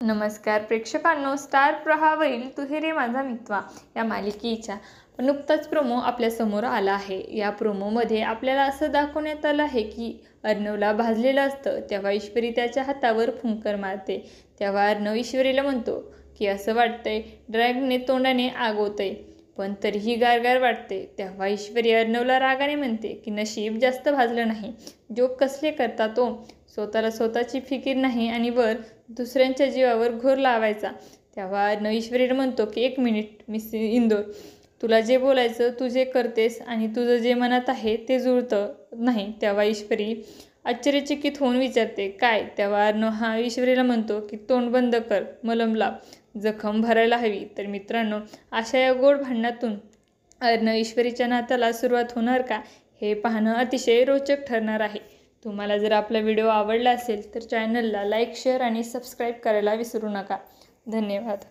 नमस्कार प्रेक्षकांनो, स्टार प्रवाहावरील तुहेरे माझा मित्वा या मालिकेच्या नुकताच प्रोमो आपल्यासमोर आला आहे। या प्रोमोमध्ये आपल्याला असं दाखवण्यात आलं आहे की अर्णवला भाजलेलं असतं, तेव्हा ईश्वरी त्याच्या हातावर फुंकर मारते। तेव्हा अर्णव ईश्वरीला म्हणतो की असं वाटतंय ड्रॅगनने तोंडाने आगवतंय, पण तरीही गारगार वाटते। तेव्हा ईश्वरी अर्णवला रागाने म्हणते की नशीब जास्त भाजलं नाही, जोक कसले करता तो, स्वतःला स्वतःची फिकीर नाही आणि वर दुसऱ्यांच्या जीवावर घोर लावायचा। तेव्हा अर्णव ईश्वरीला म्हणतो की 1 मिनिट मिस इंदोर, तुला जे बोलायचं तू जे करतेस आणि तुझं जे मनात आहे ते जुळतं नाही। तेव्हा ईश्वरी आश्चर्यचकित होऊन विचारते काय? तेव्हा अर्णव ईश्वरीला म्हणतो की तोंड बंद कर, मलम लाव, जखम भरायला हवी। तर मित्रांनो, अशा या गोड भांडणातून अर्णव ईश्वरीच्या नात्याला सुरुवात होणार का, हे पाहणं अतिशय रोचक ठरणार आहे। तुम्हाला जर आपला व्हिडिओ आवडला असेल तर चॅनलला लाईक, शेअर आणि सबस्क्राईब करायला विसरू नका। धन्यवाद।